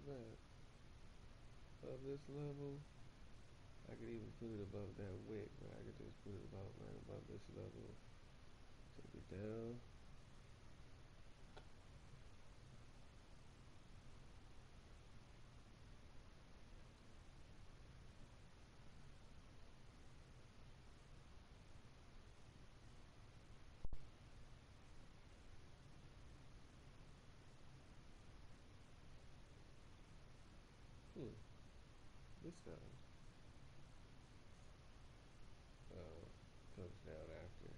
bad. Above this level, I could even put it above that wick, but I could just put it about right above this level. Take it down. This guy comes down after.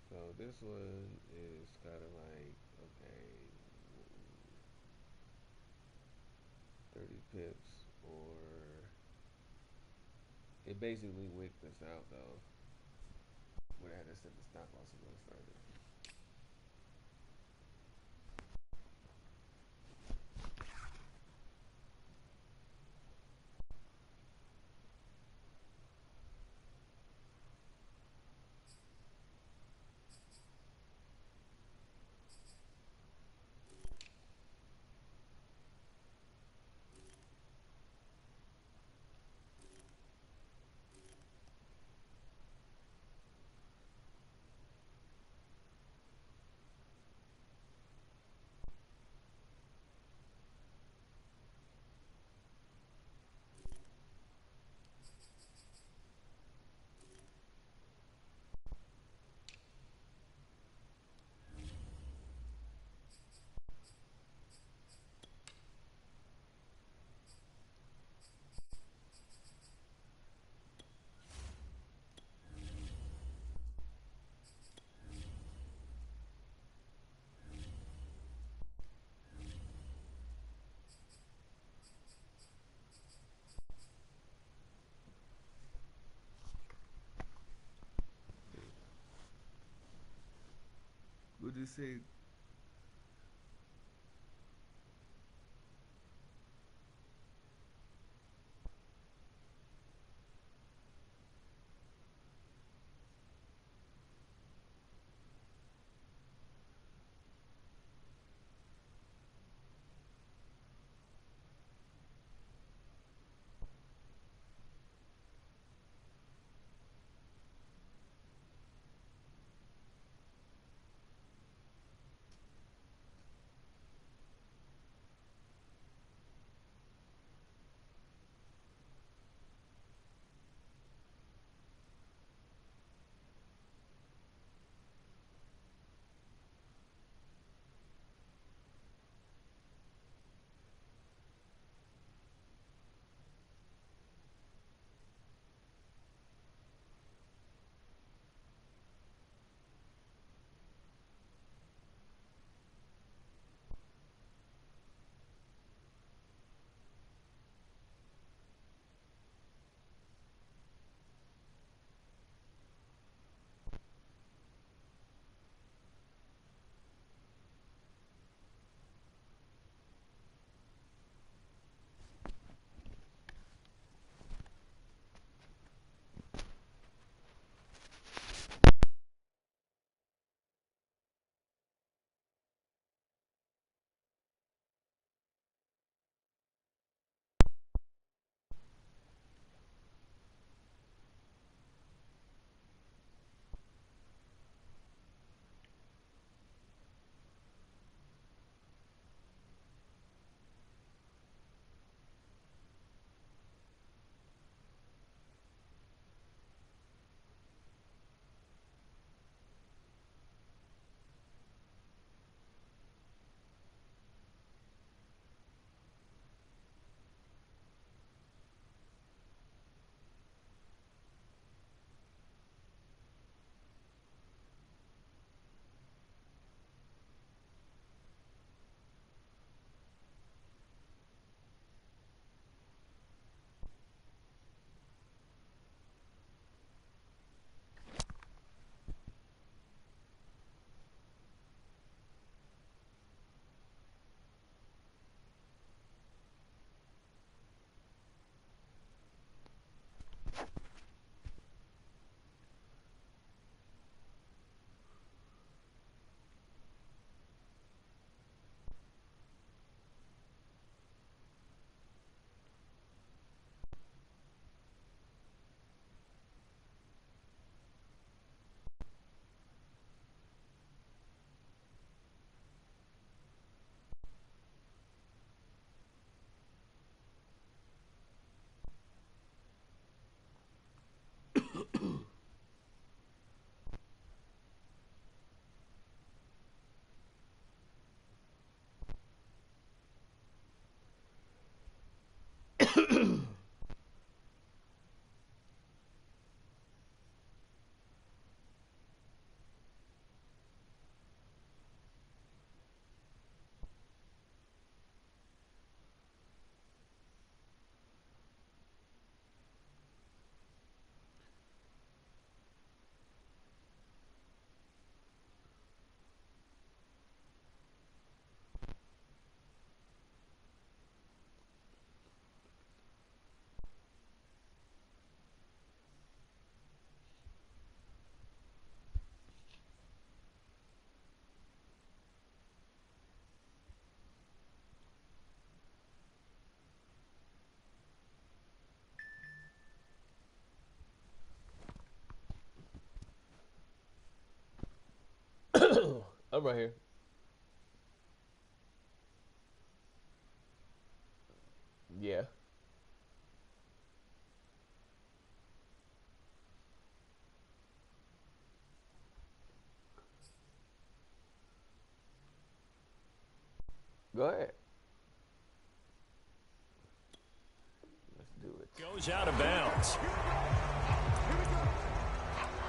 So this one is kind of like, okay, 30 pips, or it basically wicked us out though. Would have had to set the stop loss a little further. Would you say I'm right here. Yeah. Go ahead. Let's do it. Goes out of bounds.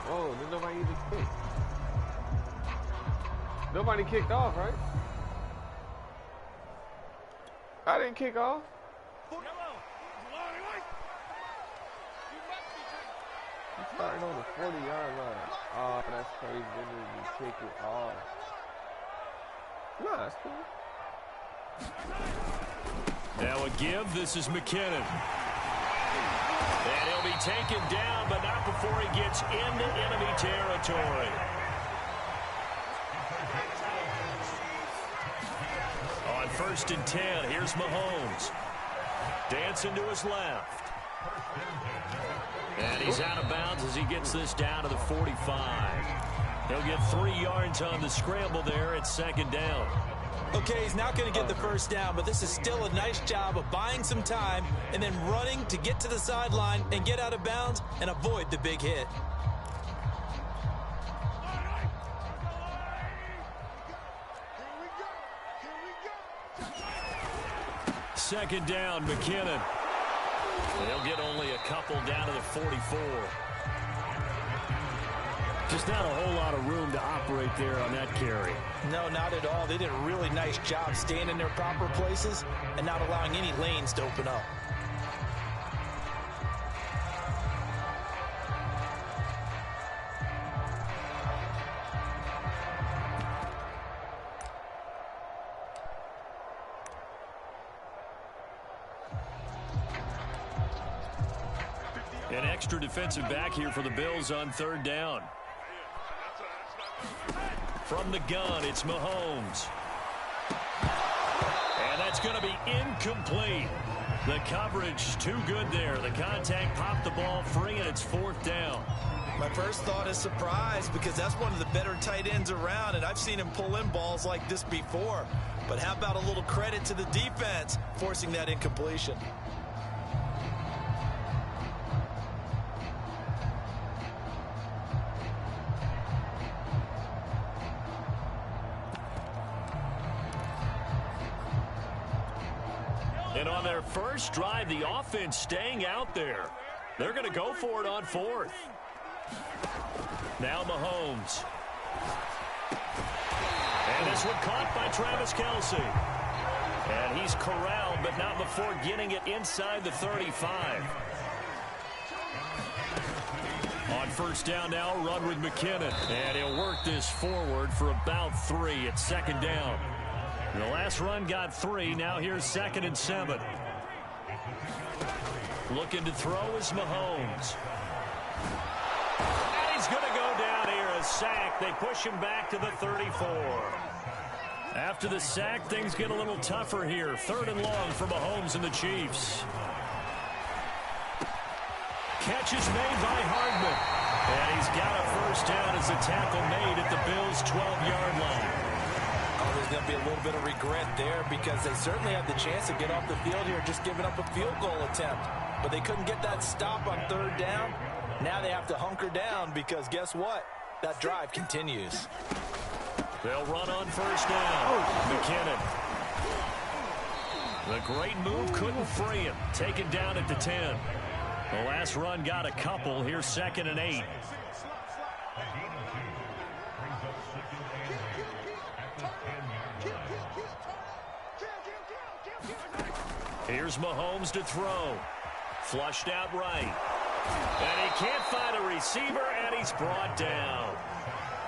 Oh, did nobody even kick? Nobody kicked off, right? I didn't kick off. You started on the 40-yard line. Oh, that's crazy. They need to kick it off. No, that's cool. Now a give. This is McKinnon. And he'll be taken down, but not before he gets into enemy territory. On 1st and 10, here's Mahomes. Dancing to his left. And he's out of bounds as he gets this down to the 45. He'll get 3 yards on the scramble there at 2nd down. Okay, he's not going to get the first down, but this is still a nice job of buying some time and then running to get to the sideline and get out of bounds and avoid the big hit. Second down, McKinnon. They'll get only a couple down to the 44. Just not a whole lot of room to operate there on that carry. No, not at all. They did a really nice job staying in their proper places and not allowing any lanes to open up. An extra defensive back here for the Bills on 3rd down. From the gun, it's Mahomes. And that's going to be incomplete. The coverage too good there. The contact popped the ball free, and it's 4th down. My first thought is surprise because that's one of the better tight ends around, and I've seen him pull in balls like this before. But how about a little credit to the defense forcing that incompletion? And on their first drive, the offense staying out there. They're going to go for it on 4th. Now Mahomes. And this one caught by Travis Kelce. And he's corralled, but not before getting it inside the 35. On 1st down now, run with McKinnon. And he'll work this forward for about 3 at 2nd down. The last run got 3. Now here's 2nd and 7. Looking to throw is Mahomes. And he's going to go down here. A sack. They push him back to the 34. After the sack, things get a little tougher here. 3rd and long for Mahomes and the Chiefs. Catch is made by Hardman. And he's got a first down as a tackle made at the Bills' 12-yard line. There's going to be a little bit of regret there because they certainly had the chance to get off the field here just giving up a field goal attempt. But they couldn't get that stop on 3rd down. Now they have to hunker down because guess what? That drive continues. They'll run on 1st down. McKinnon. The great move couldn't free him. Taken down at the 10. The last run got a couple. Here's 2nd and 8. Here's Mahomes to throw. Flushed out right. And he can't find a receiver, and he's brought down.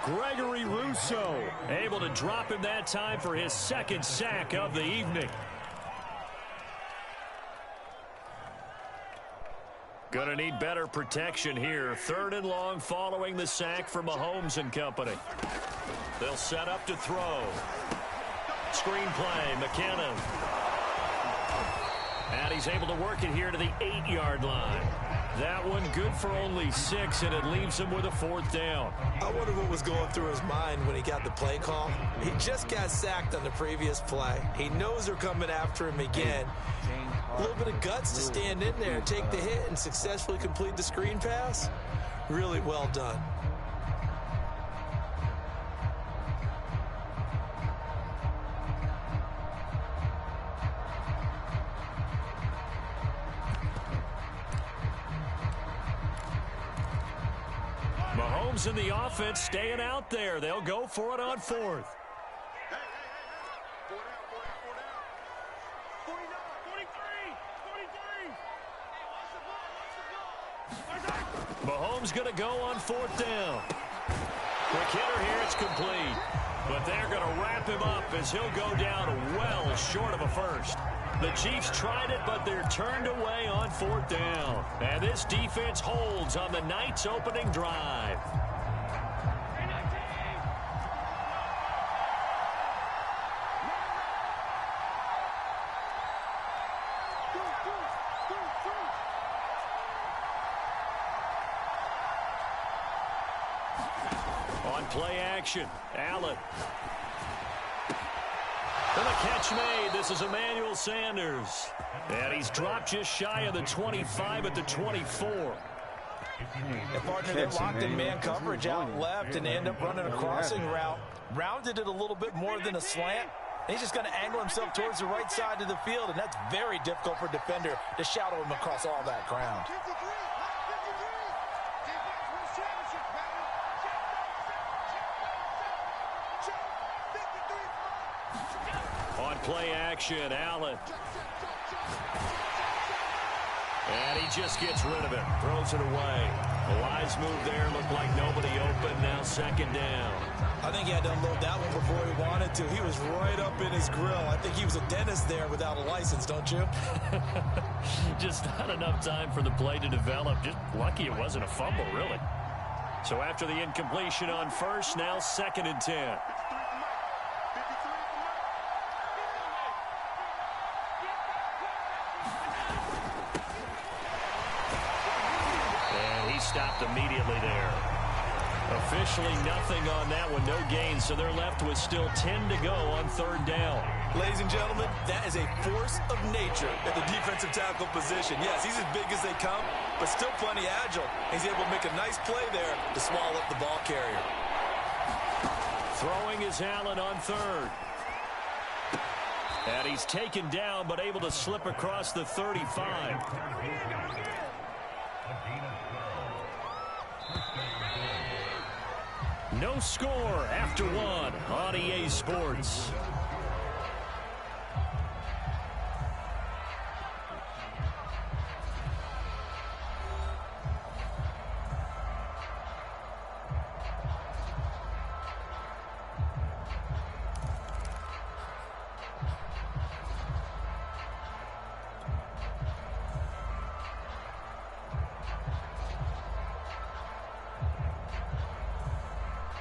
Gregory Rousseau able to drop him that time for his 2nd sack of the evening. Gonna need better protection here. 3rd and long following the sack for Mahomes and company. They'll set up to throw. Screen play, McKinnon. And he's able to work it here to the 8-yard line. That one good for only 6, and it leaves him with a 4th down. I wonder what was going through his mind when he got the play call. He just got sacked on the previous play. He knows they're coming after him again. A little bit of guts to stand in there and take the hit and successfully complete the screen pass. Really well done. Mahomes and the offense staying out there. They'll go for it on 4th. Mahomes going to go on 4th down. Quick hitter here, it's complete. But they're going to wrap him up as he'll go down well short of a first. The Chiefs tried it, but they're turned away on 4th down. And this defense holds on the night's opening drive. On play action, Allen. And a catch made. This is Emmanuel Sanders. And he's dropped just shy of the 25 at the 24. The partner, they're locked in man coverage out left, and they end up running a crossing route. Rounded it a little bit more than a slant. He's just going to angle himself towards the right side of the field, and that's very difficult for a defender to shadow him across all that ground. On play action, Allen. And he just gets rid of it. Throws it away. A wise move there. Looked like nobody open. Now 2nd down. I think he had to unload that one before he wanted to. He was right up in his grill. I think he was a dentist there without a license, don't you? Just not enough time for the play to develop. Just lucky it wasn't a fumble, really. So after the incompletion on 1st, now 2nd and 10. Stopped immediately there. Officially nothing on that one, no gain, so they're left with still 10 to go on 3rd down. Ladies and gentlemen, that is a force of nature at the defensive tackle position. Yes, he's as big as they come, but still plenty agile. He's able to make a nice play there to swallow up the ball carrier. Throwing is Allen on 3rd. And he's taken down, but able to slip across the 35. No score after 1 on EA Sports.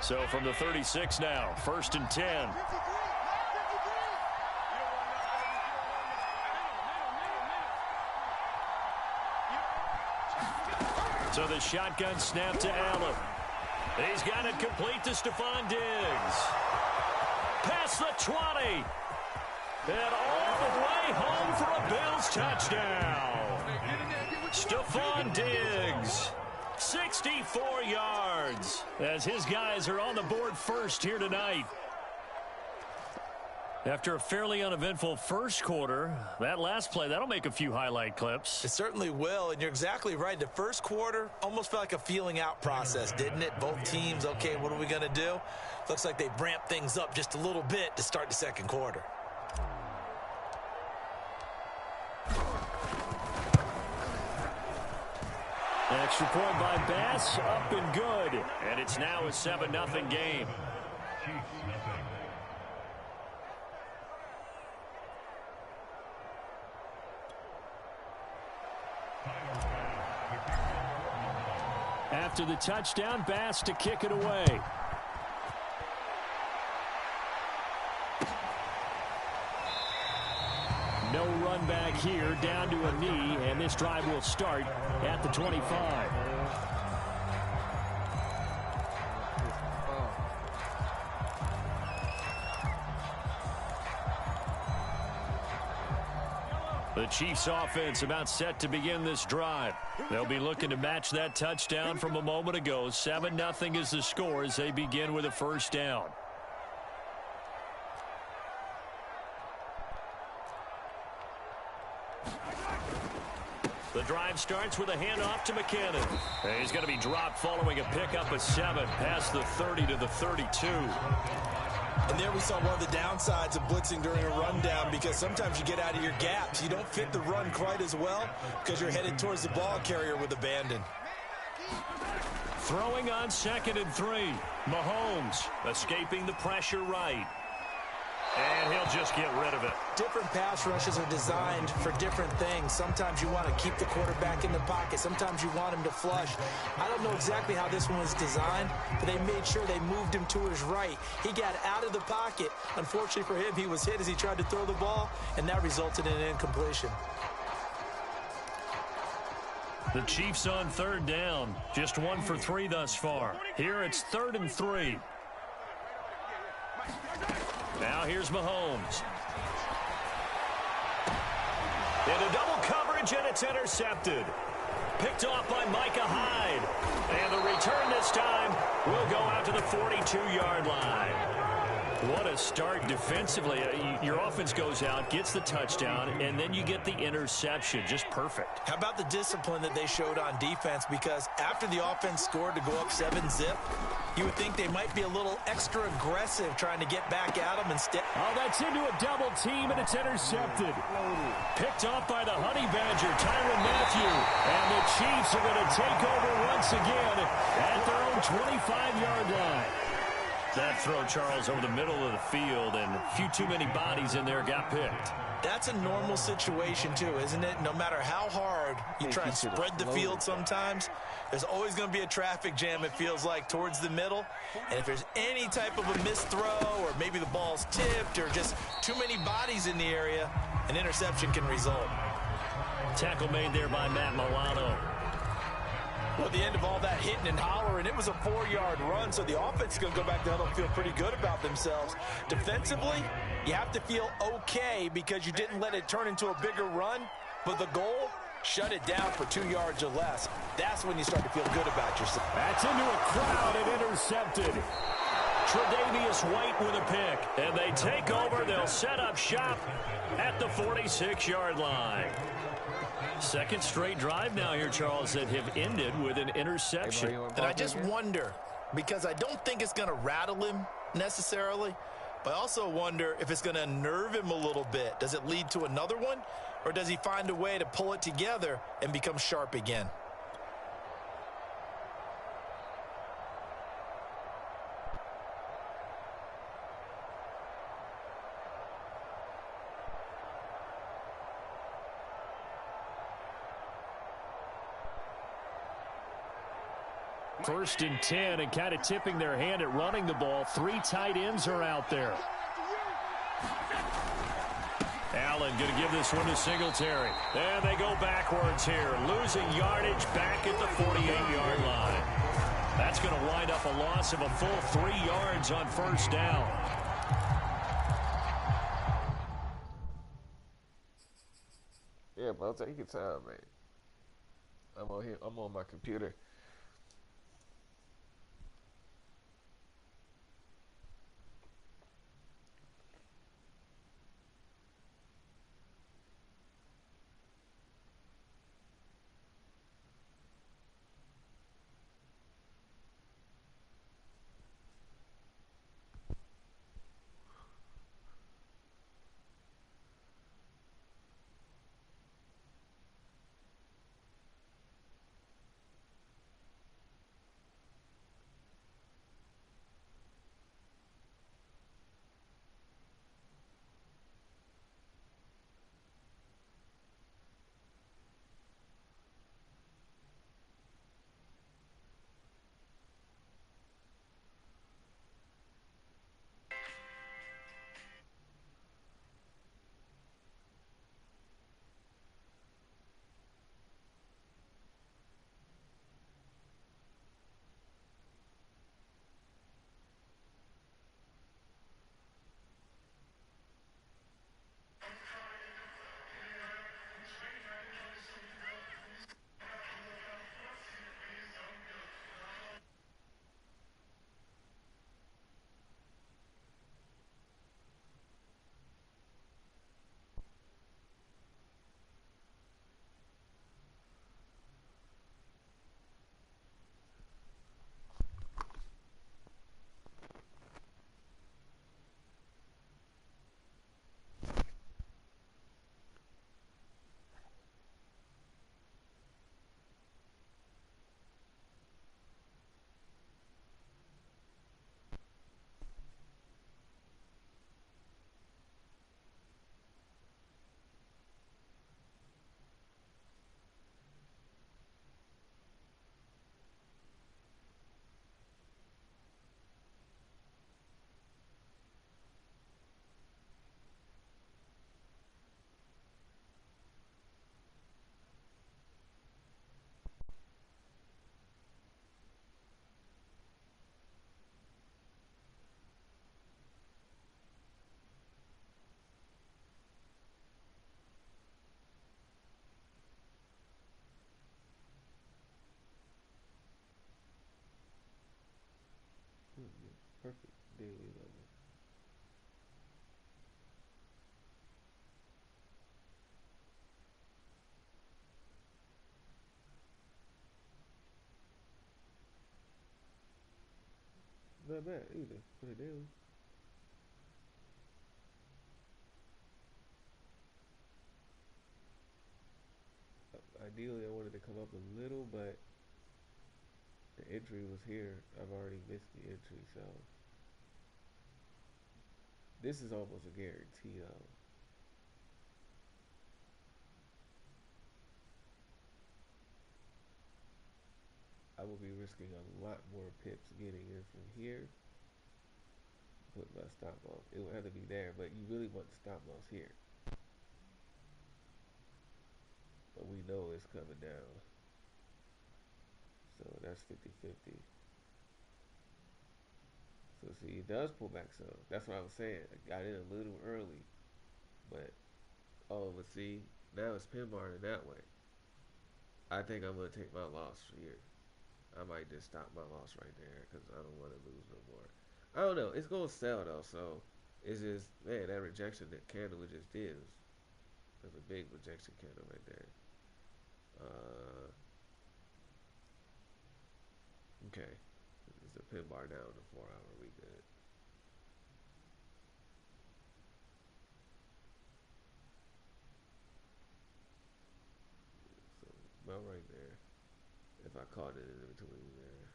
So from the 36 now, 1st and 10. So the shotgun snap to Allen. He's got it complete to Stephon Diggs. Past the 20. And all the way home for a Bills touchdown. Stephon Diggs. 64 yards as his guys are on the board first here tonight. After a fairly uneventful first quarter, that last play, that'll make a few highlight clips. It certainly will, and you're exactly right. The first quarter almost felt like a feeling out process, didn't it? Both teams, okay, what are we going to do? Looks like they ramped things up just a little bit to start the second quarter. Extra point by Bass, up and good. And it's now a 7-0 game. After the touchdown, Bass to kick it away. No run back here, down to a knee, and this drive will start at the 25. The Chiefs offense about set to begin this drive. They'll be looking to match that touchdown from a moment ago. 7-0 is the score as they begin with a first down. The drive starts with a handoff to McKinnon. And he's going to be dropped following a pickup of 7 past the 30 to the 32. And there we saw one of the downsides of blitzing during a rundown, because sometimes you get out of your gaps. You don't fit the run quite as well because you're headed towards the ball carrier with abandon. Throwing on 2nd and 3. Mahomes escaping the pressure right. And he'll just get rid of it. Different pass rushes are designed for different things. Sometimes you want to keep the quarterback in the pocket. Sometimes you want him to flush. I don't know exactly how this one was designed, but they made sure they moved him to his right. He got out of the pocket. Unfortunately for him, he was hit as he tried to throw the ball, and that resulted in an incompletion. The Chiefs on 3rd down. Just 1 for 3 thus far. Here it's 3rd and 3. Now here's Mahomes. Into double coverage, and it's intercepted. Picked off by Micah Hyde. And the return this time will go out to the 42-yard line. What a start defensively. Your offense goes out, gets the touchdown, and then you get the interception. Just perfect. How about the discipline that they showed on defense? Because after the offense scored to go up 7-zip, you would think they might be a little extra aggressive trying to get back at them instead. Oh, that's into a double team, and it's intercepted. Picked off by the Honey Badger, Tyrann Mathieu. And the Chiefs are going to take over once again at their own 25-yard line. That throw, Charles, over the middle of the field, and a few too many bodies in there got picked. That's a normal situation, too, isn't it? No matter how hard you try and spread the field sometimes, there's always going to be a traffic jam, it feels like, towards the middle. And if there's any type of a missed throw, or maybe the ball's tipped, or just too many bodies in the area, an interception can result. Tackle made there by Matt Milano. Well, at the end of all that hitting and hollering, it was a 4-yard run, so the offense is going to go back to huddle and feel pretty good about themselves. Defensively, you have to feel okay because you didn't let it turn into a bigger run, but the goal, shut it down for 2 yards or less. That's when you start to feel good about yourself. That's into a crowd and intercepted. Tre'Davious White with a pick, and they take over. They'll set up shop at the 46-yard line. Second straight drive now here, Charles, that have ended with an interception. And I just wonder, because I don't think it's going to rattle him necessarily, but I also wonder if it's going to unnerve him a little bit. Does it lead to another one, or does he find a way to pull it together and become sharp again? First and 10, and kind of tipping their hand at running the ball. 3 tight ends are out there. Allen going to give this one to Singletary. And they go backwards here, losing yardage back at the 48-yard line. That's going to wind up a loss of a full 3 yards on first down. Yeah, bro, take your time, man. I'm on here. I'm on my computer. perfect daily level. Not bad either for the daily. Ideally, I wanted to come up a little, but the entry was here. I've already missed the entry, so this is almost a guarantee, though. I will be risking a lot more pips getting in from here. Put my stop loss. It would have to be there, but you really want the stop loss here. But we know it's coming down. So that's 50-50. So see, it does pull back some. That's what I was saying. I got in a little early, but oh, but see, now it's pin barring that way. I think I'm gonna take my loss here. I might just stop my loss right there because I don't want to lose no more. I don't know. It's gonna sell though, so it's just man that rejection that candle we just did was a big rejection candle right there. Uh, okay, it's a pin bar down to 4 hour. We good. So about right there. If I caught it in between there,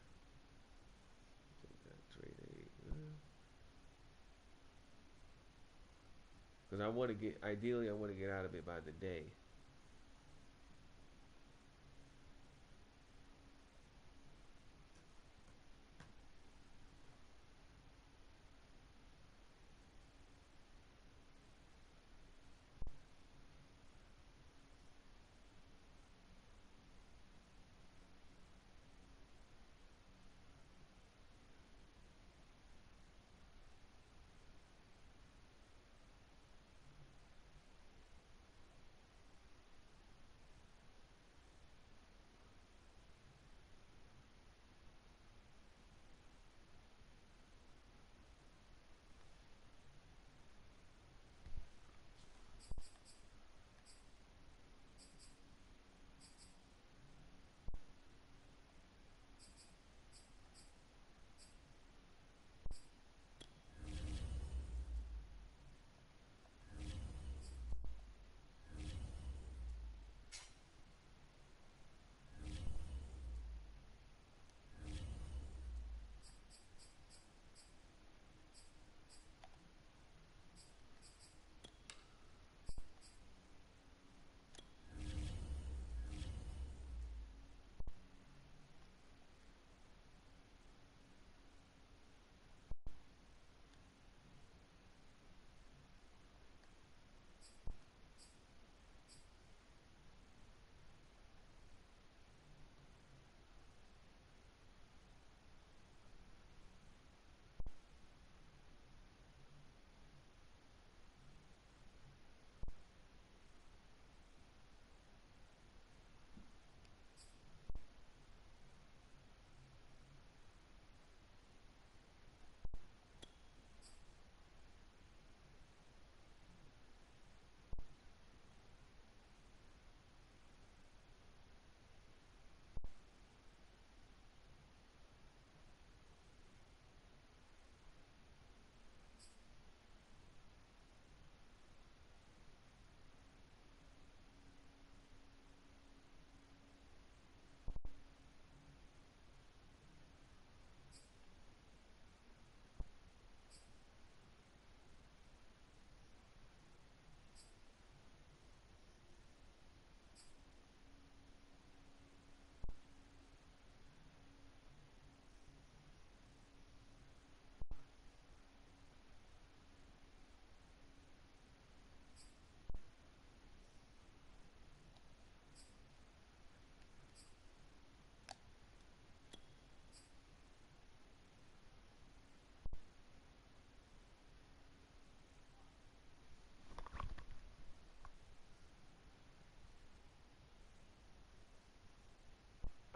take that trade eight. Because I want to get ideally I want to get out of it by the day.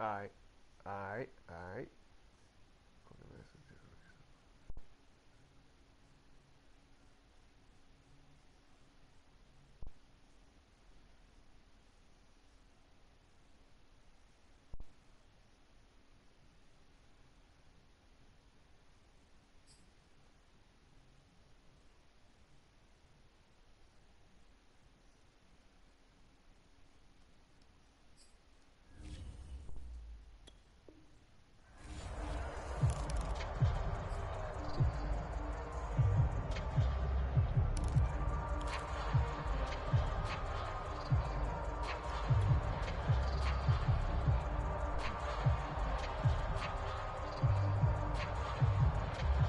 All right, all right, all right.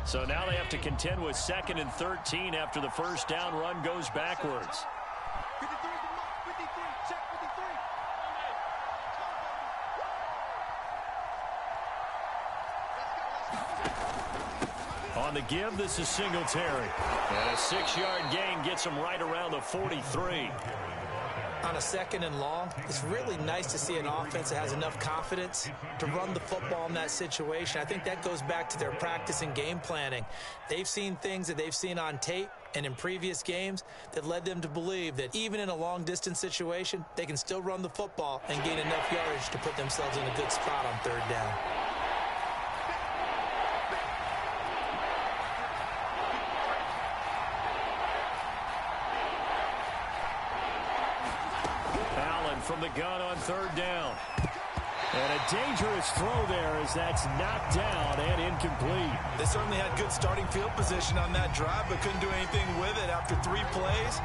So now they have to contend with 2nd and 13 after the first down run goes backwards. On the give, this is Singletary. And a 6-yard gain gets him right around the 43. On a 2nd and long, it's really nice to see an offense that has enough confidence to run the football in that situation. I think that goes back to their practice and game planning. They've seen things that they've seen on tape and in previous games that led them to believe that even in a long-distance situation, they can still run the football and gain enough yardage to put themselves in a good spot on 3rd down. From the gun on 3rd down. And a dangerous throw there as that's knocked down and incomplete. They certainly had good starting field position on that drive, but couldn't do anything with it after 3 plays.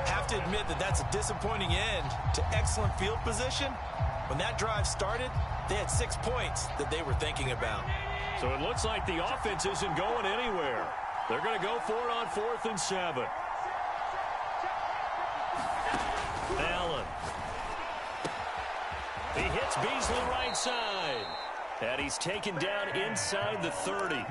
Have to admit that that's a disappointing end to excellent field position. When that drive started, they had 6 points that they were thinking about. So it looks like the offense isn't going anywhere. They're going to go for it on 4th and 7. Allen. He hits Beasley right side. And he's taken down inside the 30.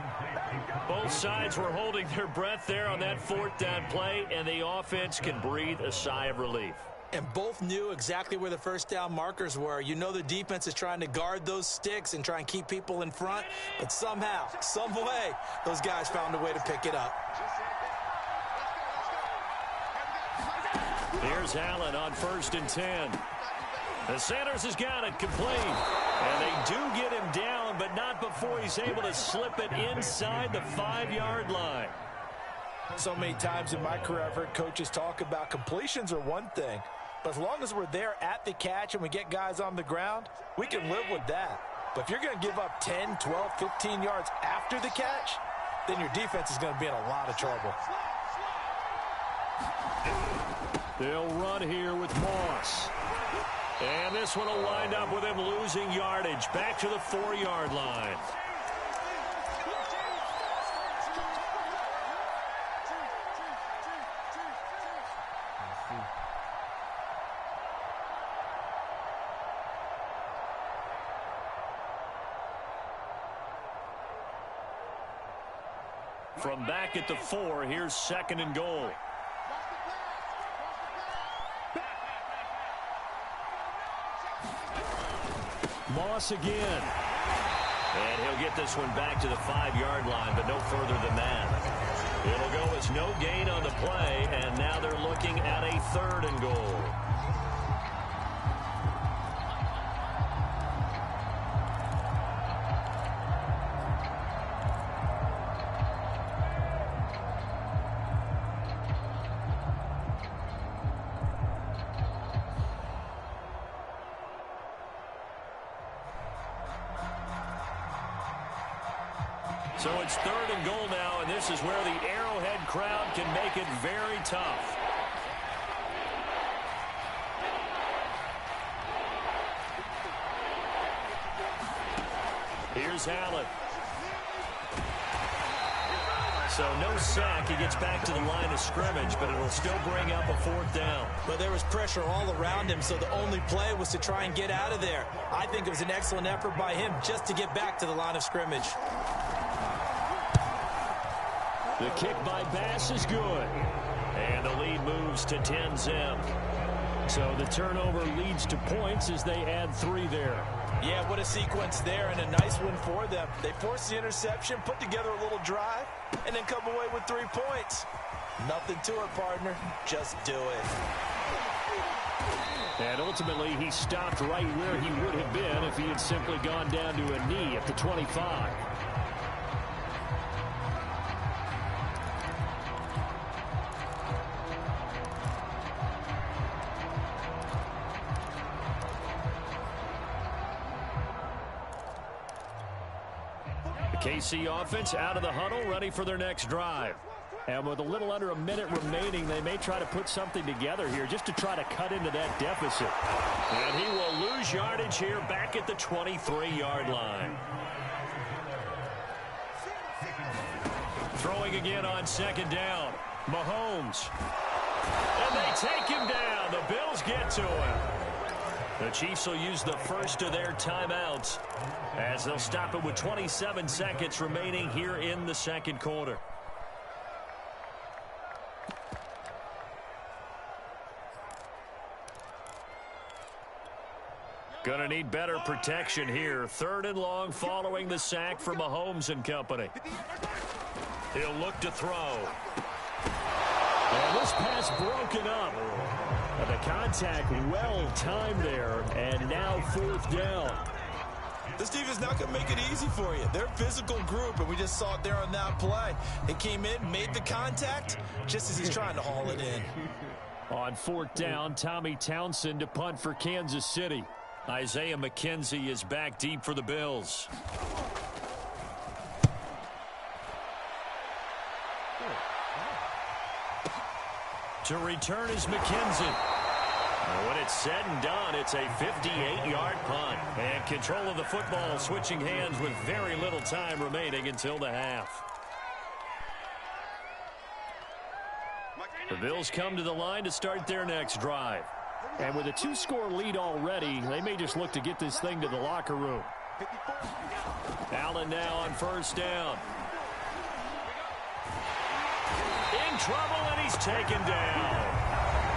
Both sides were holding their breath there on that 4th down play, and the offense can breathe a sigh of relief. And both knew exactly where the first down markers were. You know the defense is trying to guard those sticks and try and keep people in front, but somehow, some way, those guys found a way to pick it up. Here's Allen on 1st and 10. The Sanders has got it complete. And they do get him down, but not before he's able to slip it inside the 5-yard line. So many times in my career I've heard coaches talk about completions are one thing, but as long as we're there at the catch and we get guys on the ground, we can live with that. But if you're going to give up 10, 12, 15 yards after the catch, then your defense is going to be in a lot of trouble. They'll run here with Moss. And this one will wind up with him losing yardage back to the 4-yard line. From back at the 4, here's 2nd and goal. Moss again. And he'll get this one back to the 5-yard line, but no further than that. It'll go as no gain on the play, and now they're looking at a 3rd and goal. So it's 3rd and goal now, and this is where the Arrowhead crowd can make it very tough. Here's Allen. So no sack. He gets back to the line of scrimmage, but it'll still bring up a 4th down. But there was pressure all around him, so the only play was to try and get out of there. I think it was an excellent effort by him just to get back to the line of scrimmage. The kick by Bass is good. And the lead moves to 10-0. So the turnover leads to points as they add 3 there. Yeah, what a sequence there, and a nice one for them. They force the interception, put together a little drive, and then come away with 3 points. Nothing to it, partner. Just do it. And ultimately, he stopped right where he would have been if he had simply gone down to a knee at the 25. KC offense out of the huddle, ready for their next drive. And with a little under a minute remaining, they may try to put something together here just to try to cut into that deficit. And he will lose yardage here back at the 23-yard line. Throwing again on second down. Mahomes. And they take him down. The Bills get to him. The Chiefs will use the first of their timeouts as they'll stop it with 27 seconds remaining here in the second quarter. Gonna need better protection here. 3rd and long following the sack from Mahomes and company. He'll look to throw. And this pass broken up. And the contact well timed there. And now 4th down. This defense is not going to make it easy for you. They're a physical group, and we just saw it there on that play. It came in, made the contact, just as he's trying to haul it in. On 4th down, Tommy Townsend to punt for Kansas City. Isaiah McKenzie is back deep for the Bills. To return is McKenzie. When it's said and done, it's a 58-yard punt. And control of the football switching hands with very little time remaining until the half. The Bills come to the line to start their next drive. And with a 2-score lead already, they may just look to get this thing to the locker room. Allen now on 1st down. In trouble, and he's taken down.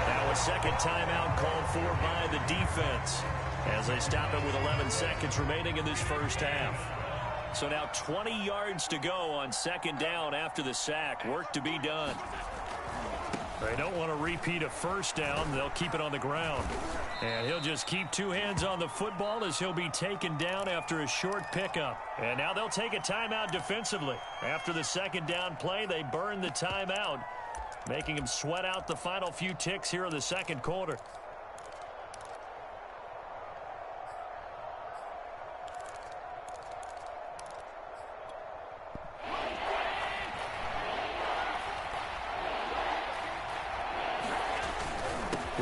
Now a second timeout called for by the defense as they stop it with 11 seconds remaining in this first half. So now 20 yards to go on 2nd down after the sack. Work to be done. They don't want to repeat a 1st down. They'll keep it on the ground. And he'll just keep 2 hands on the football as he'll be taken down after a short pickup. And now they'll take a timeout defensively. After the 2nd down play, they burn the timeout, making him sweat out the final few ticks here in the second quarter.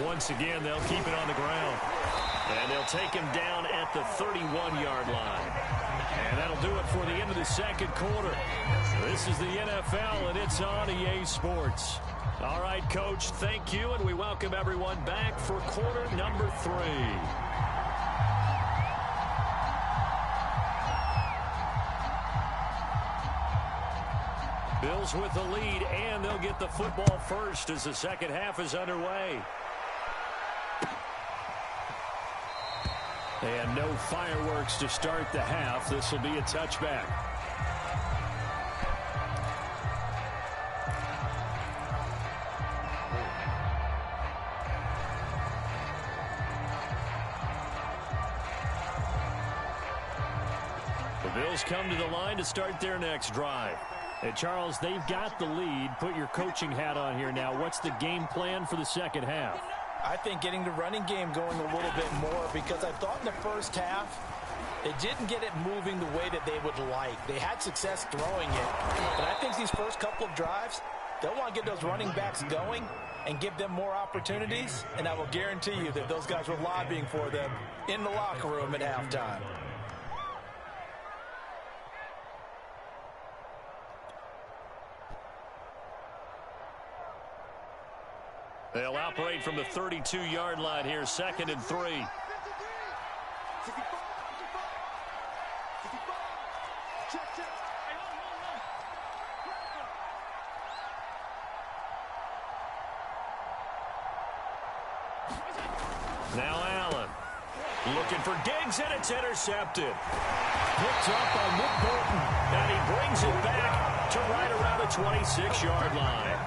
Once again, they'll keep it on the ground. And they'll take him down at the 31-yard line. And that'll do it for the end of the second quarter. This is the NFL, and it's on EA Sports. All right, Coach, thank you, and we welcome everyone back for quarter number 3. Bills with the lead, and they'll get the football first as the second half is underway. And no fireworks to start the half. This will be a touchback. The Bills come to the line to start their next drive. Hey, Charles, they've got the lead. Put your coaching hat on here now. What's the game plan for the second half? I think getting the running game going a little bit more, because I thought in the first half they didn't get it moving the way that they would like. They had success throwing it. But I think these first couple of drives, they'll want to get those running backs going and give them more opportunities. And I will guarantee you that those guys were lobbying for them in the locker room at halftime. They'll operate from the 32-yard line here, 2nd and 3. Now Allen looking for Diggs, and it's intercepted. Picked up by Nick Bolton, and he brings it back to right around the 26-yard line.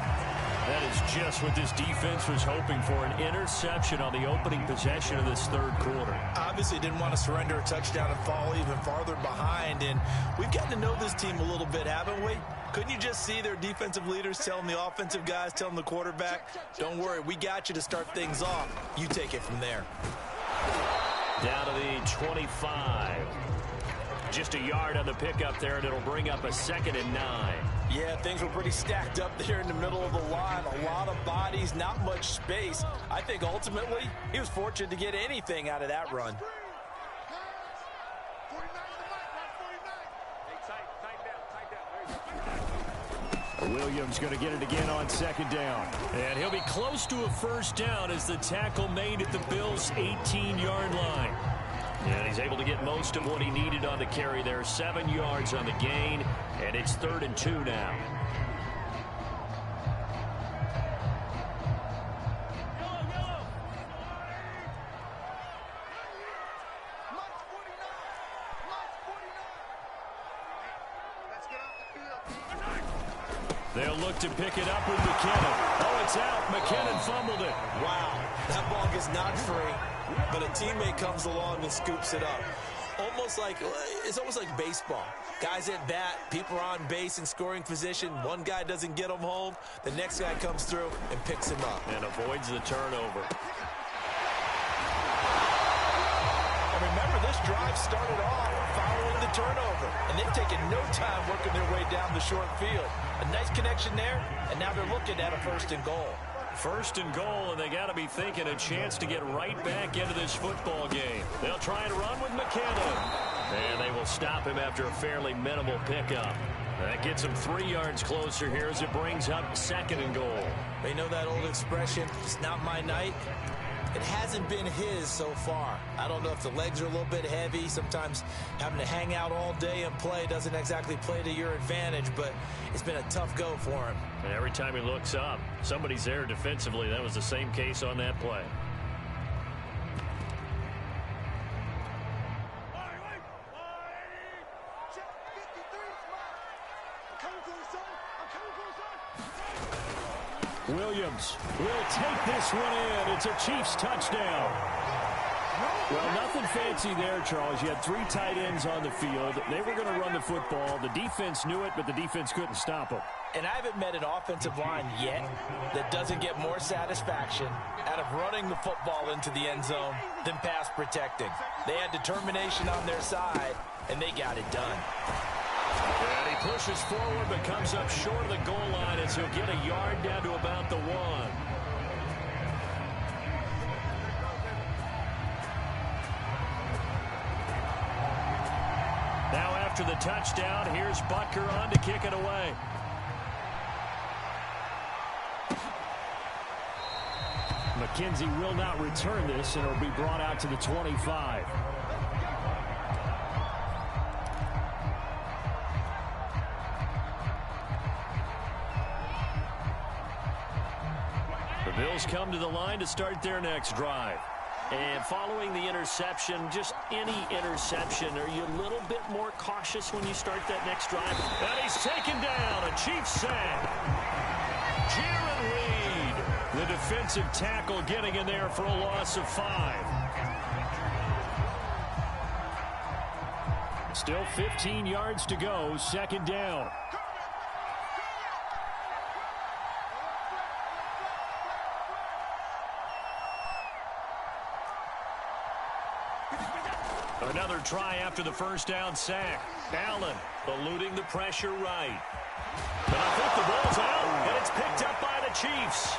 That is just what this defense was hoping for, an interception on the opening possession of this third quarter. Obviously didn't want to surrender a touchdown and fall even farther behind, and we've gotten to know this team a little bit, haven't we? Couldn't you just see their defensive leaders telling the offensive guys, telling the quarterback, don't worry, we got you to start things off. You take it from there. Down to the 25. Just a yard on the pickup there, and it'll bring up a 2nd and 9. Yeah, things were pretty stacked up there in the middle of the line. A lot of bodies, not much space. I think ultimately he was fortunate to get anything out of that run. Williams going to get it again on second down. And he'll be close to a first down as the tackle made at the Bills' 18-yard line. And he's able to get most of what he needed on the carry there. 7 yards on the gain, and it's 3rd and 2 now. They'll look to pick it up with McKinnon. Oh, it's out. McKinnon fumbled it. Wow, that ball is not free, but a teammate comes along and scoops it up. It's almost like baseball. Guys at bat, people are on base in scoring position. One guy doesn't get him home. The next guy comes through and picks him up. And avoids the turnover. And remember, this drive started off following the turnover, and they've taken no time working their way down the short field. A nice connection there, and now they're looking at a 1st and goal. 1st and goal, and they got to be thinking a chance to get right back into this football game. They'll try and run with McKinnon, and they will stop him after a fairly minimal pickup. That gets him 3 yards closer here as it brings up 2nd and goal. They know that old expression, it's not my night. It hasn't been his so far. I don't know if the legs are a little bit heavy. Sometimes having to hang out all day and play doesn't exactly play to your advantage, but it's been a tough go for him. And every time he looks up, somebody's there defensively. That was the same case on that play. Williams will take this one in. It's a Chiefs touchdown. Well, nothing fancy there, Charles. You had 3 tight ends on the field. They were going to run the football. The defense knew it, but the defense couldn't stop them. And I haven't met an offensive line yet that doesn't get more satisfaction out of running the football into the end zone than pass protecting. They had determination on their side, and they got it done. And he pushes forward but comes up short of the goal line as he'll get a yard down to about the 1. Now after the touchdown, here's Butker on to kick it away. McKenzie will not return this, and it'll be brought out to the 25. Bills come to the line to start their next drive. And following the interception, just any interception, are you a little bit more cautious when you start that next drive? And he's taken down. A Chiefs sack. Jaron Reed, the defensive tackle, getting in there for a loss of 5. Still 15 yards to go, 2nd down. Another try after the first down sack. Allen eluding the pressure right. And I think the ball's out, and it's picked up by the Chiefs.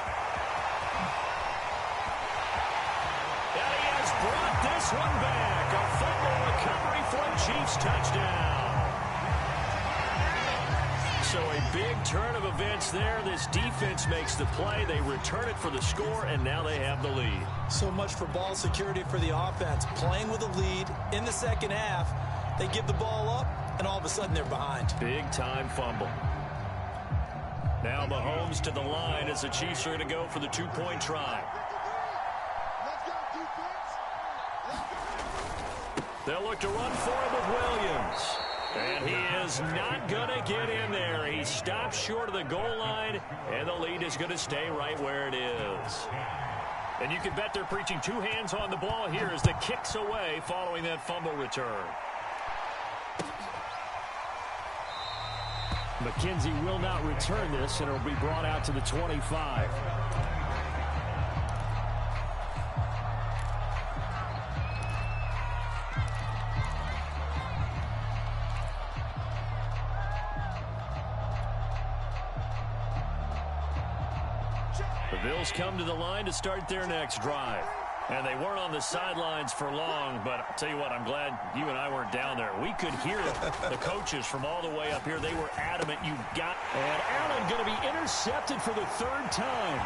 And he has brought this one back. A fumble recovery for a Chiefs touchdown. So a big turn of events there. This defense makes the play. They return it for the score, and now they have the lead. So much for ball security for the offense. Playing with a lead in the second half, they give the ball up, and all of a sudden they're behind. Big-time fumble. Now Mahomes to the line as the Chiefs are going to go for the 2-point try. They'll look to run for it with Williams. And he is not going to get in there. He stops short of the goal line, and the lead is going to stay right where it is. And you can bet they're preaching 2 hands on the ball here as the kick's away following that fumble return. McKenzie will not return this, and it'll be brought out to the 25. The Bills come to the line to start their next drive. And they weren't on the sidelines for long, but I'll tell you what, I'm glad you and I weren't down there. We could hear the coaches from all the way up here. They were adamant. You got. And Allen going to be intercepted for the third time.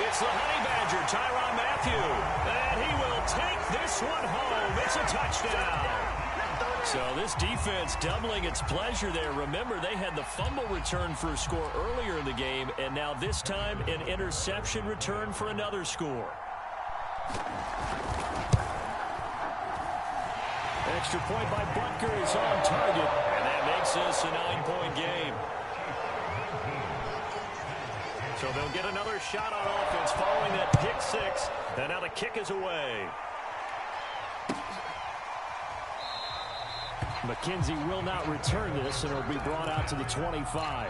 It's the Honey Badger, Tyrann Mathieu, and he will take this one home. It's a touchdown. So this defense doubling its pleasure there. Remember, they had the fumble return for a score earlier in the game, and now this time an interception return for another score. Extra point by Butker is on target. And that makes this a 9-point game. So they'll get another shot on offense following that pick six. And now the kick is away. McKenzie will not return this, and it'll be brought out to the 25.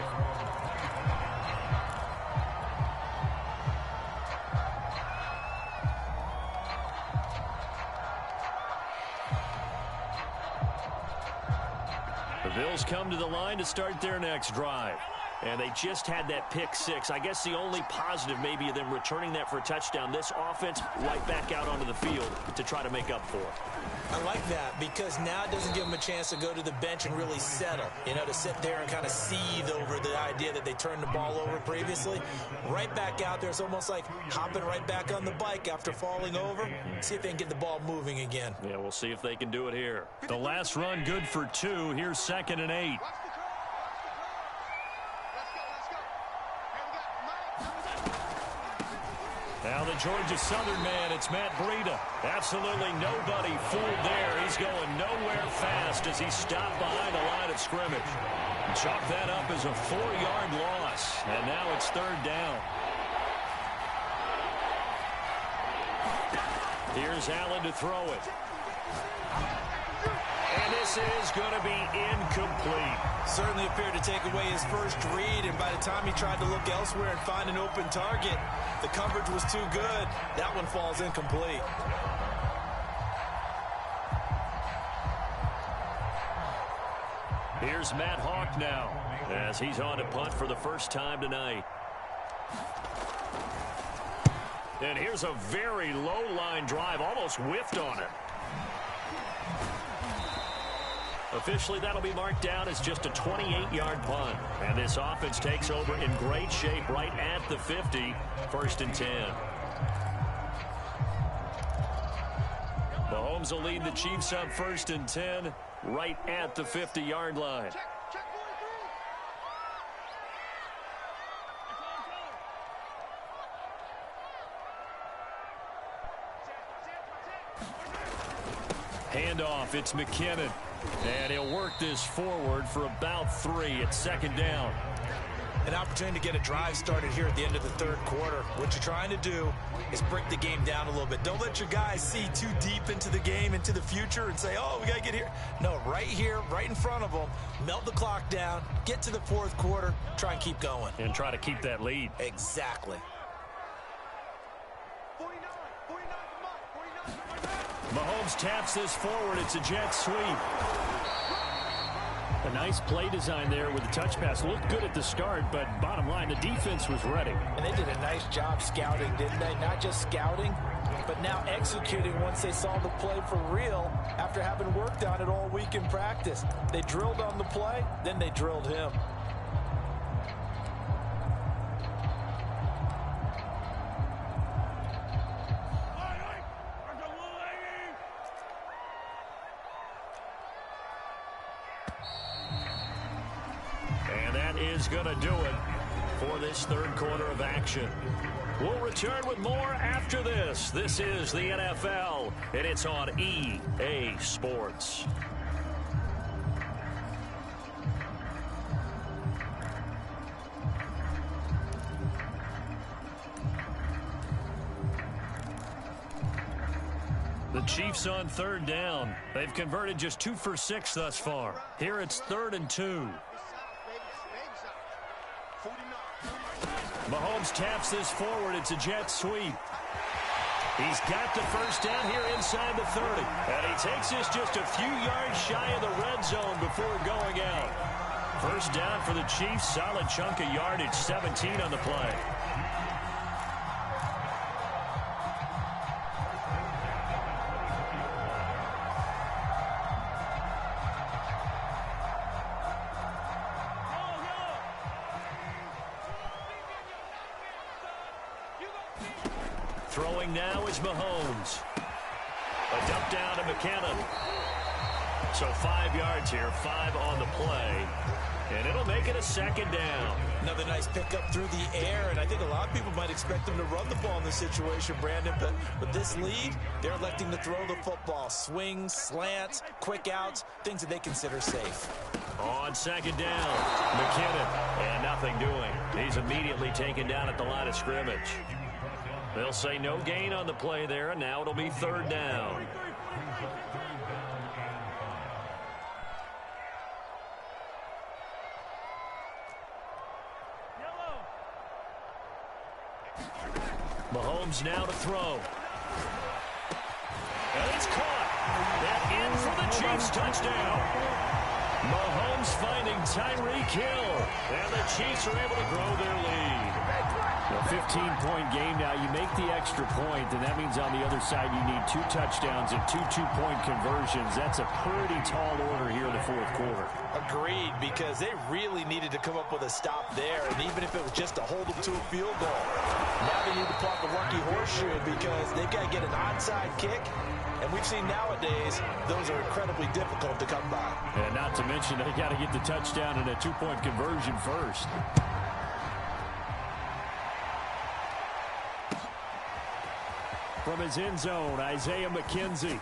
The Bills come to the line to start their next drive. And they just had that pick six. I guess the only positive maybe of them returning that for a touchdown. This offense right back out onto the field to try to make up for it. I like that because now it doesn't give them a chance to go to the bench and really settle. You know, to sit there and kind of seethe over the idea that they turned the ball over previously. Right back out there. It's almost like hopping right back on the bike after falling over. See if they can get the ball moving again. Yeah, we'll see if they can do it here. The last run good for 2. Here's 2nd and 8. Now the Georgia Southern man, it's Matt Breida. Absolutely nobody fooled there. He's going nowhere fast as he stopped behind the line of scrimmage. Chalk that up as a 4-yard loss. And now it's 3rd down. Here's Allen to throw it. And this is going to be incomplete. Certainly appeared to take away his first read, and by the time he tried to look elsewhere and find an open target, the coverage was too good. That one falls incomplete. Here's Matt Hawk now as he's on to punt for the first time tonight. And here's a very low line drive, almost whiffed on it. Officially, that'll be marked down as just a 28-yard punt. And this offense takes over in great shape right at the 50, 1st and 10. Mahomes will lead the Chiefs up 1st and 10 right at the 50-yard line. Handoff, it's McKinnon. And he'll work this forward for about 3. It's 2nd down. An opportunity to get a drive started here at the end of the 3rd quarter. What you're trying to do is break the game down a little bit. Don't let your guys see too deep into the game, into the future, and say, oh, we got to get here. No, right here, right in front of them, melt the clock down, get to the 4th quarter, try and keep going. And try to keep that lead. Exactly. Mahomes taps this forward. It's a jet sweep. A nice play design there with the touch pass. Looked good at the start, but bottom line, the defense was ready. And they did a nice job scouting, didn't they? Not just scouting, but now executing once they saw the play for real after having worked on it all week in practice. They drilled on the play, then they drilled him. Is going to do it for this 3rd quarter of action. We'll return with more after this. This is the NFL, and it's on EA Sports. The Chiefs on 3rd down. They've converted just 2 for 6 thus far. Here it's 3rd and 2. Mahomes taps this forward. It's a jet sweep. He's got the first down here inside the 30. And he takes this just a few yards shy of the red zone before going out. First down for the Chiefs. Solid chunk of yardage. 17 on the play. Throwing now is Mahomes. A dump down to McKinnon. So 5 yards here, 5 on the play. And it'll make it a second down. Another nice pickup through the air, and I think a lot of people might expect them to run the ball in this situation, Brandon, but with this lead, they're electing to throw the football. Swings, slants, quick outs, things that they consider safe. On second down, McKinnon, and nothing doing. He's immediately taken down at the line of scrimmage. They'll say no gain on the play there, and now it'll be third down. Mahomes now to throw. And it's caught. And in for the Chiefs touchdown. Mahomes finding Tyreek Hill. And the Chiefs are able to grow their lead. A 15-point game now. You make the extra point, and that means on the other side you need 2 touchdowns and 2 two-point conversions. That's a pretty tall order here in the fourth quarter. Agreed, because they really needed to come up with a stop there, and even if it was just to hold them to a field goal. Now they need to plot the lucky horseshoe because they've got to get an onside kick, and we've seen nowadays those are incredibly difficult to come by. And not to mention they got to get the touchdown and a 2-point conversion first. From his end zone, Isaiah McKenzie.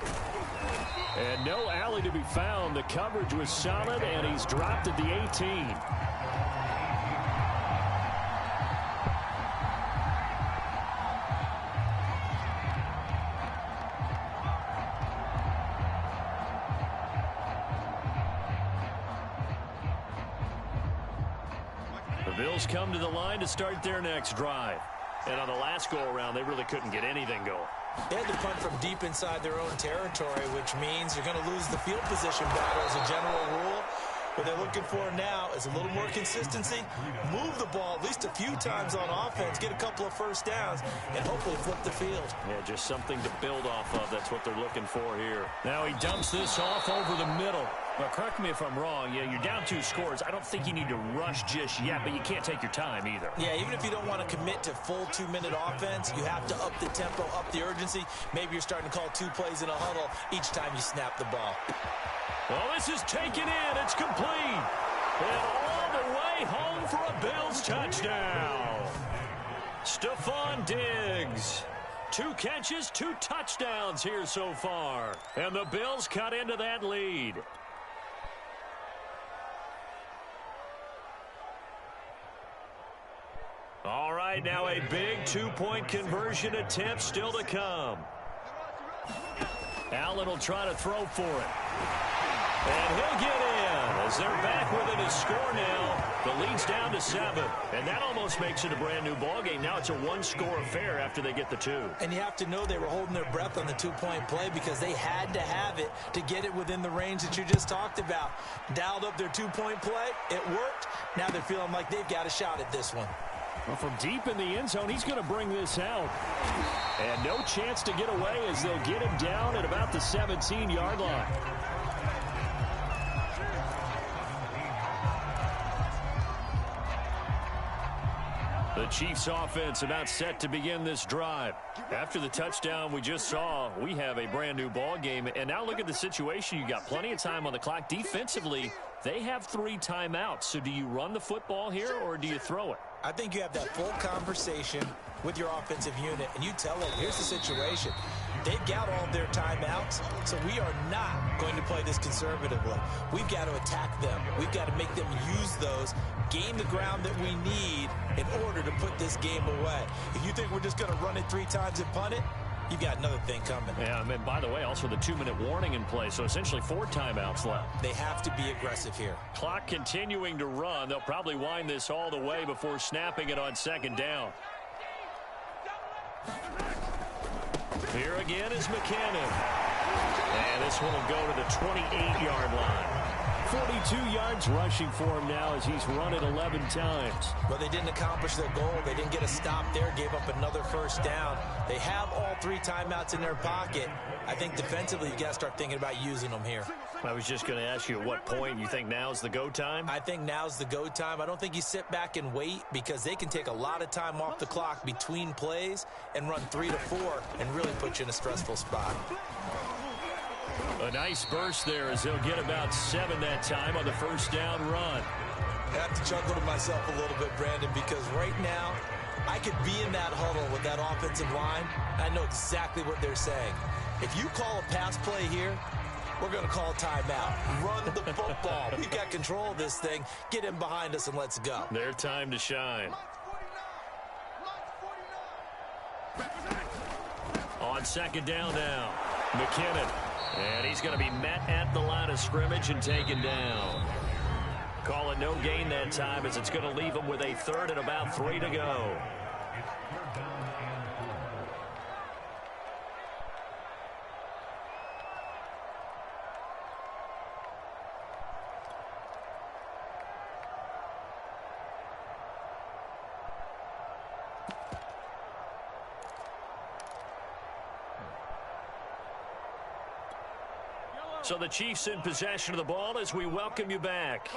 And no alley to be found. The coverage was solid, and he's dropped at the 18. The Bills come to the line to start their next drive. And on the last go-around, they really couldn't get anything going. They had to punt from deep inside their own territory, which means you're going to lose the field position battle as a general rule. What they're looking for now is a little more consistency, move the ball at least a few times on offense, get a couple of first downs, and hopefully flip the field. Yeah, just something to build off of. That's what they're looking for here. Now he dumps this off over the middle. Now, correct me if I'm wrong. Yeah, you're down 2 scores. I don't think you need to rush just yet, but you can't take your time either. Yeah, even if you don't want to commit to full 2-minute offense, you have to up the tempo, up the urgency. Maybe you're starting to call 2 plays in a huddle each time you snap the ball. Well, this is taken in. It's complete. And all the way home for a Bills touchdown. Stephon Diggs. 2 catches, 2 touchdowns here so far. And the Bills cut into that lead. All right, now a big 2-point conversion attempt still to come. Allen will try to throw for it. And he'll get in as they're back within a score now. The lead's down to 7. And that almost makes it a brand-new ballgame. Now it's a 1-score affair after they get the 2. And you have to know they were holding their breath on the 2-point play because they had to have it to get it within the range that you just talked about. Dialed up their 2-point play. It worked. Now they're feeling like they've got a shot at this one. Well, from deep in the end zone, he's going to bring this out. And no chance to get away as they'll get him down at about the 17-yard line. The Chiefs offense about set to begin this drive. After the touchdown we just saw, we have a brand new ball game. And now look at the situation. You got plenty of time on the clock. Defensively, they have 3 timeouts. So do you run the football here or do you throw it? I think you have that full conversation with your offensive unit, and you tell them, here's the situation. They've got all their timeouts, so we are not going to play this conservatively. We've got to attack them. We've got to make them use those, gain the ground that we need in order to put this game away. If you think we're just going to run it 3 times and punt it, you've got another thing coming. Yeah, and by the way, also the 2-minute warning in play, so essentially 4 timeouts left. They have to be aggressive here. Clock continuing to run. They'll probably wind this all the way before snapping it on second down. Here again is McKinnon. And this one will go to the 28-yard line. 42 yards rushing for him now as he's run it 11 times. But they didn't accomplish their goal. They didn't get a stop there, gave up another first down. They have all 3 timeouts in their pocket. I think defensively you got to start thinking about using them here. I was just going to ask you at what point you think now is the go time? I think now's the go time. I don't think you sit back and wait because they can take a lot of time off the clock between plays and run 3 to 4 and really put you in a stressful spot. A nice burst there as they'll get about 7 that time on the first down run. I have to chuckle to myself a little bit, Brandon, because right now I could be in that huddle with that offensive line. I know exactly what they're saying. If you call a pass play here, we're going to call a timeout. Run the football. We've got control of this thing. Get in behind us and let's go. Their time to shine. On second down now, McKinnon. And he's going to be met at the line of scrimmage and taken down. Call it no gain that time as it's going to leave him with a third and about 3 to go. So the Chiefs in possession of the ball as we welcome you back.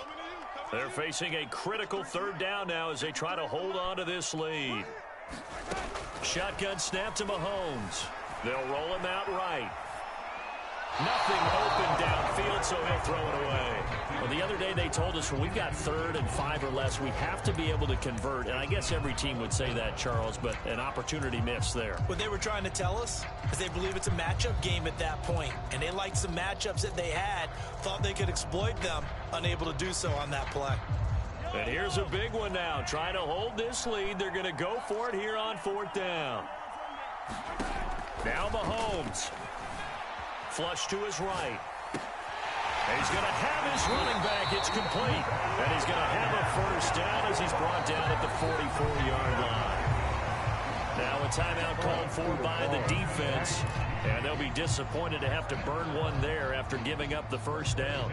They're facing a critical third down now as they try to hold on to this lead. Shotgun snap to Mahomes. They'll roll him out right. Nothing open downfield, so he'll throw it away. Well, the other day they told us when we've got 3rd and 5 or less, we have to be able to convert. And I guess every team would say that, Charles, but an opportunity missed there. What they were trying to tell us is they believe it's a matchup game at that point, and they liked some matchups that they had, thought they could exploit them, unable to do so on that play. And here's a big one now. Trying to hold this lead. They're going to go for it here on 4th down. Now Mahomes. Flush to his right. He's going to have his running back. It's complete. And he's going to have a first down as he's brought down at the 44-yard line. Now a timeout called for by the defense. And they'll be disappointed to have to burn one there after giving up the first down.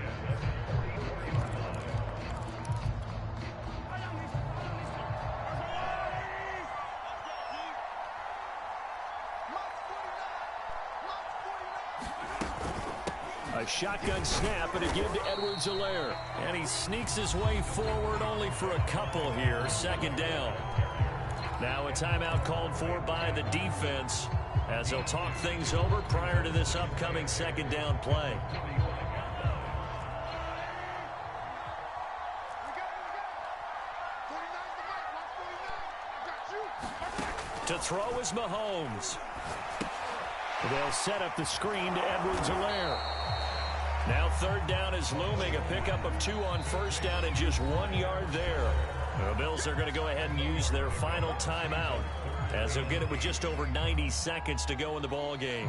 A shotgun snap and a give to Edwards-Helaire. And he sneaks his way forward only for a couple here. 2nd down. Now a timeout called for by the defense as they'll talk things over prior to this upcoming 2nd down play. To throw is Mahomes. They'll set up the screen to Edwards-Helaire. Now 3rd down is looming. A pickup of 2 on 1st down and just 1 yard there. The Bills are going to go ahead and use their final timeout as they'll get it with just over 90 seconds to go in the ball game.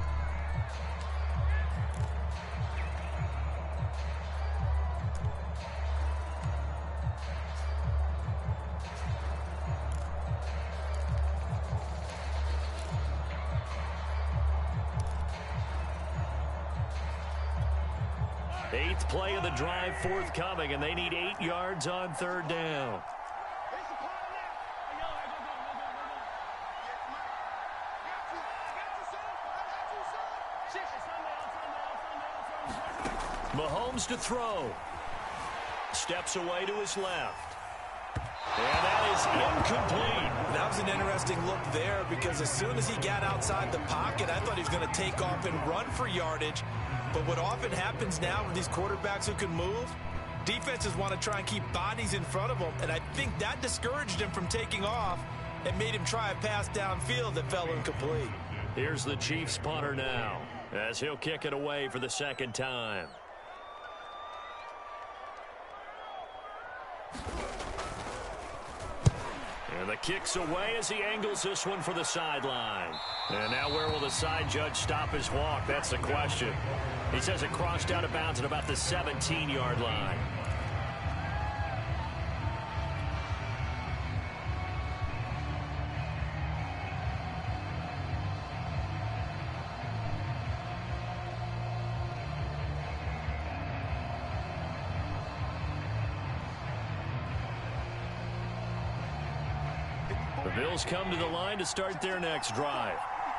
Eighth play of the drive forthcoming, and they need 8 yards on 3rd down. Mahomes to throw. Steps away to his left. And that is incomplete. That was an interesting look there because as soon as he got outside the pocket, I thought he was going to take off and run for yardage. But what often happens now with these quarterbacks who can move, defenses want to try and keep bodies in front of them. And I think that discouraged him from taking off and made him try a pass downfield that fell incomplete. Here's the Chiefs punter now as he'll kick it away for the 2nd time. And the kick's away as he angles this one for the sideline. And now where will the side judge stop his walk? That's the question. He says it crossed out of bounds at about the 17-yard line. The Bills come to the line to start their next drive.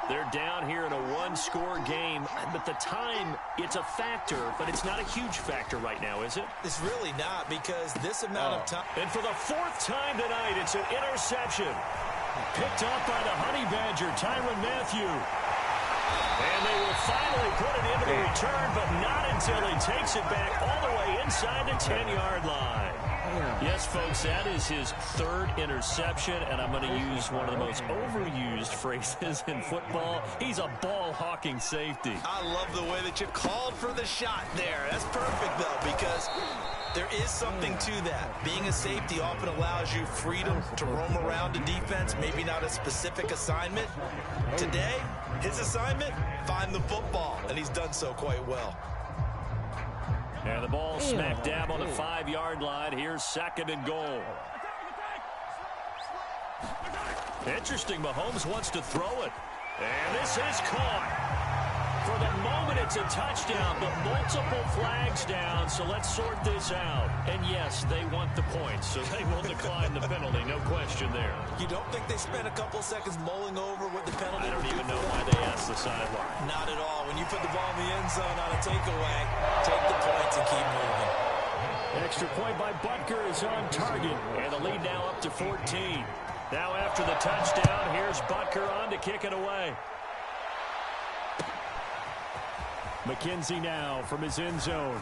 They're down here in a one-score game, but the time, it's a factor, but it's not a huge factor right now, is it? It's really not, because this amount of time. And for the fourth time tonight, it's an interception. Picked up by the Honey Badger, Tyrann Mathieu. And they will finally put it into the return, but not until he takes it back all the way inside the 10-yard line. Yes, folks, that is his third interception, and I'm going to use one of the most overused phrases in football. He's a ball-hawking safety. I love the way that you called for the shot there. That's perfect, though, because there is something to that. Being a safety often allows you freedom to roam around a defense, maybe not a specific assignment. Today, his assignment, find the football, and he's done so quite well. And the ball smack dab on the 5-yard line. Here's second and goal. Interesting, Mahomes wants to throw it. And this is caught. For the moment, it's a touchdown, but multiple flags down, so let's sort this out. And yes, they want the points, so they will decline the penalty, no question there. You don't think they spent a couple seconds mulling over what the penalty I don't would even be know for why that? they asked the sideline. Not at all. When you put the ball in the end zone on a takeaway, take the points and keep moving. Extra point by Butker is on target, and the lead now up to 14. Now after the touchdown, here's Butker on to kick it away. McKenzie now from his end zone.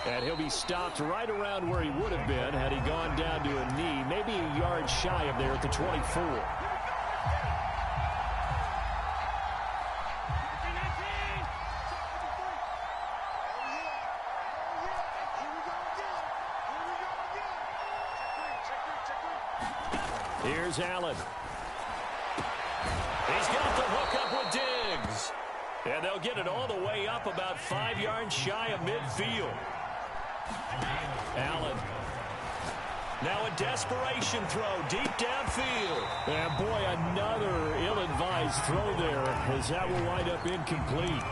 And he'll be stopped right around where he would have been had he gone down to a knee, maybe a yard shy of there at the 24. Here's Allen. He's got the hook up with Diggs. And they'll get it all the way up about 5 yards shy of midfield. Allen. Now a desperation throw deep downfield. And boy, another ill-advised throw there as that will wind up incomplete.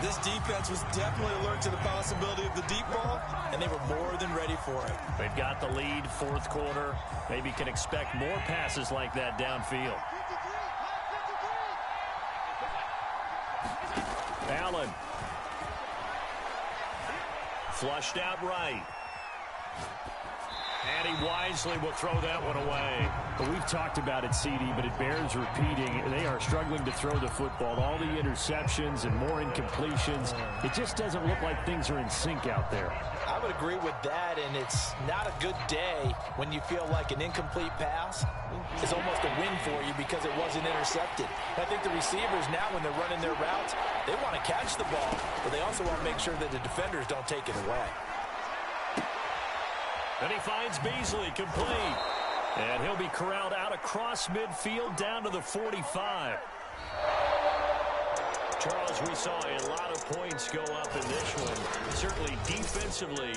This defense was definitely alert to the possibility of the deep ball, and they were more than ready for it. They've got the lead, fourth quarter. Maybe can expect more passes like that downfield. Allen. Flushed out right. And he wisely will throw that one away. But we've talked about it, CD, but it bears repeating. They are struggling to throw the football. All the interceptions and more incompletions. It just doesn't look like things are in sync out there. I would agree with that, and it's not a good day when you feel like an incomplete pass is almost a win for you because it wasn't intercepted. I think the receivers now, when they're running their routes, they want to catch the ball, but they also want to make sure that the defenders don't take it away. And he finds Beasley complete. And he'll be corralled out across midfield down to the 45. Charles, we saw a lot of points go up in this one. Certainly defensively,